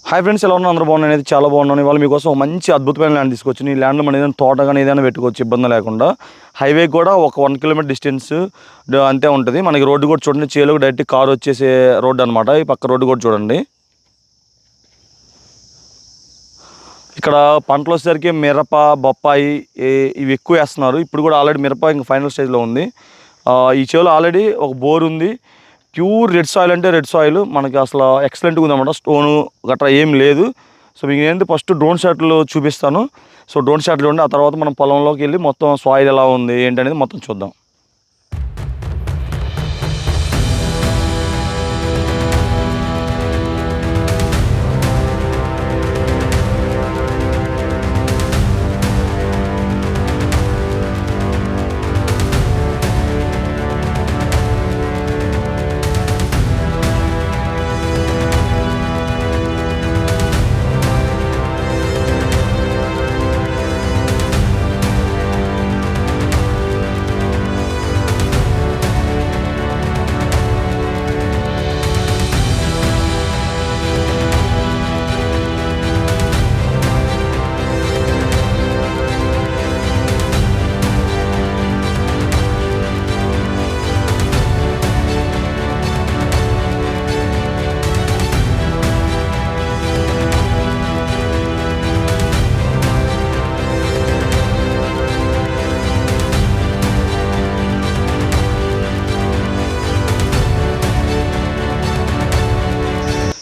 Hi friends, ఎలా ఉన్నా అందరూ బాగున్నాను. అనేది చాలా బాగున్నాను. ఇవాళ మీకోసం ఒక మంచి అద్భుతమైన ల్యాండ్ తీసుకొచ్చి ఈ ల్యాండ్లో మనం ఏదైనా తోట కానీ ఏదైనా పెట్టుకోవచ్చు ఇబ్బంది లేకుండా. హైవే కూడా ఒక 1 కిలోమీటర్ డిస్టెన్స్ అంతే ఉంటుంది. మనకి రోడ్డు కూడా చూడండి, చేలోకి డైరెక్ట్ కారు వచ్చేసే రోడ్డు అనమాట. ఈ పక్క రోడ్డు కూడా చూడండి. ఇక్కడ పంటలు వచ్చేసరికి మిరప, బొప్పాయి ఇవి ఎక్కువ వేస్తున్నారు. ఇప్పుడు కూడా ఆల్రెడీ మిరప ఇంకా ఫైనల్ స్టేజ్లో ఉంది. ఈ చేలో ఆల్రెడీ ఒక బోర్ ఉంది. ప్యూర్ రెడ్ సాయిల్ అంటే రెడ్ సాయిల్ మనకి అసలు ఎక్సలెంట్గా ఉందన్నమాట. స్టోను గట్రా ఏం లేదు. సో మీకు ఏంటి ఫస్ట్ డ్రోన్ షాట్లు చూపిస్తాను. సో డ్రోన్ షాట్లు ఉండి ఆ తర్వాత మనం పొలంలోకి వెళ్ళి మొత్తం సాయిల్ ఎలా ఉంది ఏంటనేది మొత్తం చూద్దాం.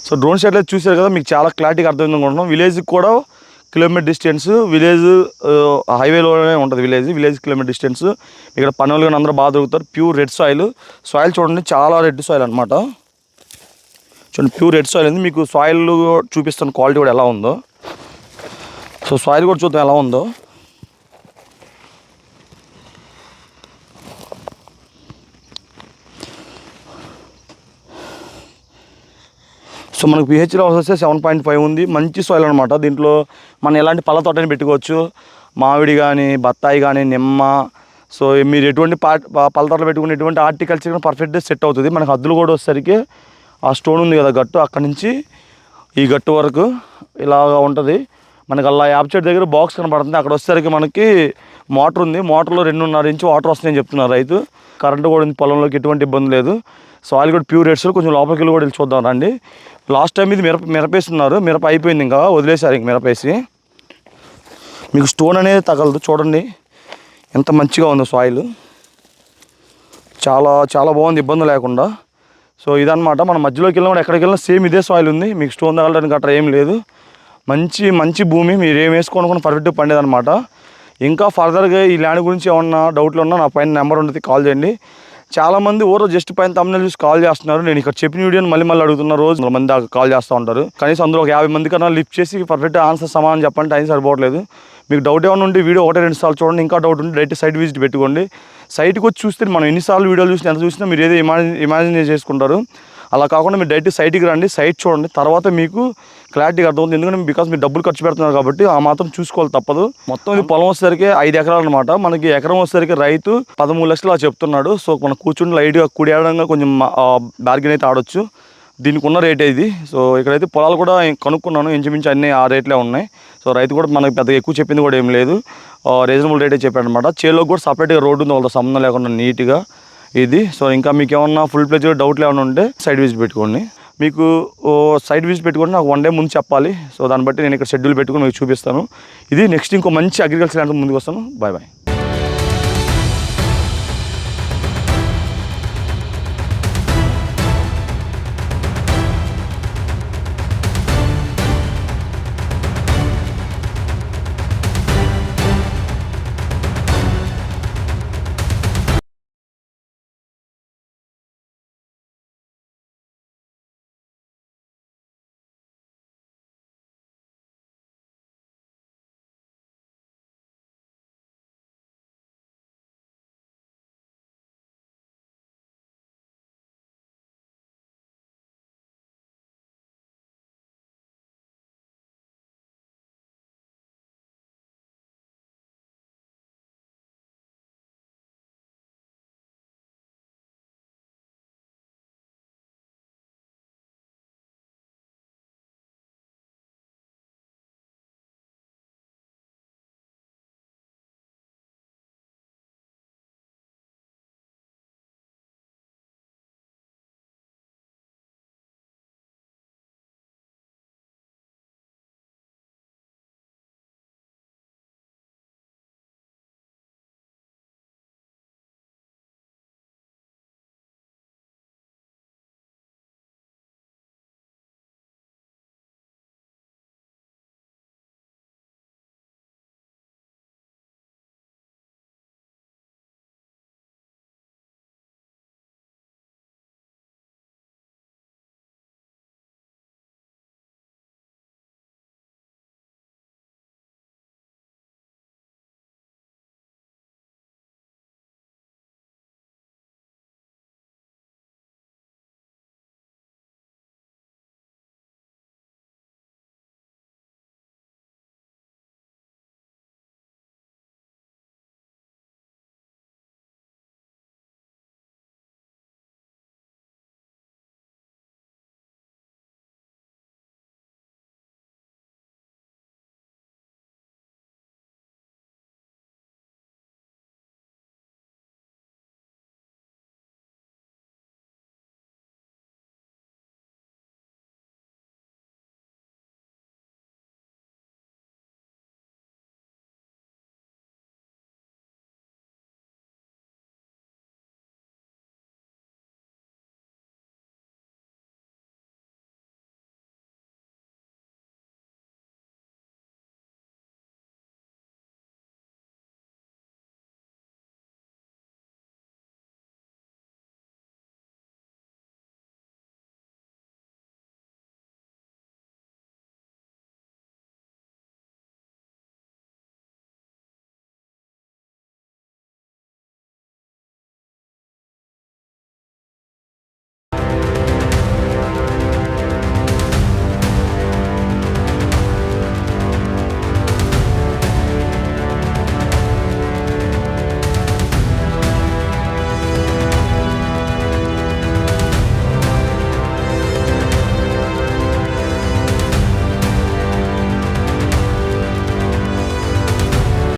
సో డ్రోన్ షాట్ అయితే చూసారు కదా, మీకు చాలా క్లారిటీగా అర్థమైంది అనుకుంటున్నాం. విలేజ్కి కూడా కిలోమీటర్ డిస్టెన్స్, విలేజ్ హైవేలోనే ఉంటుంది. Village kilometre distance. ఇక్కడ పనులు కానీ అందరూ బాగా దొరుకుతారు. ప్యూర్ రెడ్ సాయిల్ చూడండి, చాలా రెడ్ సాయిల్ అనమాట. చూడండి, ప్యూర్ రెడ్ సాయిల్ ఉంది. మీకు సాయిల్ చూపిస్తాను క్వాలిటీ కూడా ఎలా ఉందో. సో సాయిల్ కూడా చూద్దాం ఎలా ఉందో. సో మనకు పిహెచ్లో వస్తే 7.5 ఉంది. మంచి సాయిల్ అనమాట. దీంట్లో మనం ఎలాంటి పళ్ళ తోటని పెట్టుకోవచ్చు. మామిడి కానీ, బత్తాయి కానీ, నిమ్మ. సో మీరు ఎటువంటి పళ్ళ తోటలు పెట్టుకుని ఎటువంటి హార్టికల్చర్ కానీ పర్ఫెక్ట్గా సెట్ అవుతుంది. మనకు హద్దులు కూడా వచ్చేసరికి ఆ స్టోన్ ఉంది కదా గట్టు, అక్కడి నుంచి ఈ గట్టు వరకు ఇలాగా ఉంటుంది. మనకు అలా యాప్ చెట్టు దగ్గర బాక్స్ కనబడుతుంది. అక్కడ వచ్చేసరికి మనకి మోటార్ ఉంది. మోటార్లో 2.5 ఇంచు వాటర్ వస్తున్నాయని చెప్తున్నారు రైతు. కరెంటు కూడా ఉంది, పొలంలోకి ఎటువంటి ఇబ్బంది లేదు. సాయిల్ కూడా ప్యూర్ రేట్స్. కొంచెం లోపలికి వెళ్ళి కూడా వెళ్ళి చూద్దాం రండి. లాస్ట్ టైం ఇది మిరపేస్తున్నారు. మిరప అయిపోయింది, ఇంకా వదిలేశారు. ఇంక మిరపేసి మీకు స్టోన్ అనేది తగలదు. చూడండి ఎంత మంచిగా ఉందో సాయిల్. చాలా చాలా బాగుంది, ఇబ్బంది లేకుండా. సో ఇదనమాట. మనం మధ్యలోకి వెళ్ళినా కూడా ఎక్కడికి వెళ్ళినా సేమ్ ఇదే సాయిల్ ఉంది. మీకు స్టోన్ తగలడానికి అట్లా ఏం లేదు. మంచి భూమి. మీరు ఏం వేసుకోనుకున్న పర్ఫెక్ట్గా పండేదన్నమాట. ఇంకా ఫర్దర్గా ఈ ల్యాండ్ గురించి ఏమన్నా డౌట్లు ఉన్నా నా పైన నెంబర్ ఉంటుంది, కాల్ చేయండి. చాలామంది జస్ట్ పైన తమ్ముళ్ళు చూసి కాల్ చేస్తున్నారు. నేను ఇక్కడ చెప్పిన వీడియోని మళ్ళీ అడుగుతున్న రోజు మంది దాకా కాల్ చేస్తూ ఉంటారు. కనీసం అందులో ఒక 50 మంది కన్నా లిఫ్ట్ చేసి పర్ఫెక్ట్ ఆన్సర్ సమానం చెప్పండి. టైం సరిపోవట్లేదు. మీకు డౌట్ ఏమైనా ఉంటే వీడియో 1-2 సార్లు చూడండి. ఇంకా డౌట్ ఉంటే డైరెక్ట్ సైట్ విజిట్ పెట్టుకోండి. సైట్కి వచ్చి చూస్తే మనం ఎన్నిసార్లు వీడియోలు చూసినా ఎంత చూసినా మీరు ఏదో ఇమాజిన్ చేసుకుంటారు. అలా కాకుండా మీరు డైరెక్ట్ సైట్కి రండి, సైట్ చూడండి, తర్వాత మీకు క్లారిటీగా అర్థమవుతుంది. ఎందుకంటే బికాస్ మీరు డబ్బులు ఖర్చు పెడుతున్నారు కాబట్టి ఆ మాత్రం చూసుకోవాలి, తప్పదు. మొత్తం ఇది పొలం వచ్చేసరికి 5 ఎకరాలు అనమాట. మనకి ఎకరం వచ్చేసరికి రైతు 13 లక్షలు అలా చెప్తున్నాడు. సో మనం కూర్చుని లైట్గా కుడియాడంగా కొంచెం బార్గెన్ అయితే ఆడొచ్చు. దీనికి ఉన్న రేటే ఇది. సో ఇక్కడైతే పొలాలు కూడా కనుక్కున్నాను, ఇంచుమించు అన్నీ ఆ రేట్లే ఉన్నాయి. సో రైతు కూడా మనకి పెద్దగా ఎక్కువ చెప్పింది కూడా ఏం లేదు, రీజనబుల్ రేటే చెప్పాడు అనమాట. చేలోకి కూడా సపరేట్గా రోడ్డు ఉంది, వాళ్ళతో సంబంధం లేకుండా నీట్గా ఇది. సో ఇంకా మీకు ఏమన్నా ఫుల్ ప్లేజ్ డౌట్లు ఏమైనా ఉంటే సైట్ విజిట్ పెట్టుకోండి. మీకు సైట్ విజిట్ పెట్టుకోండి, నాకు 1 డే ముందు చెప్పాలి. సో దాన్ని బట్టి నేను ఇక్కడ షెడ్యూల్ పెట్టుకుని మీకు చూపిస్తాను. ఇది నెక్స్ట్ ఇంకో మంచి అగ్రికల్చర్ ల్యాండ్ ముందుకు వస్తాను. బాయ్.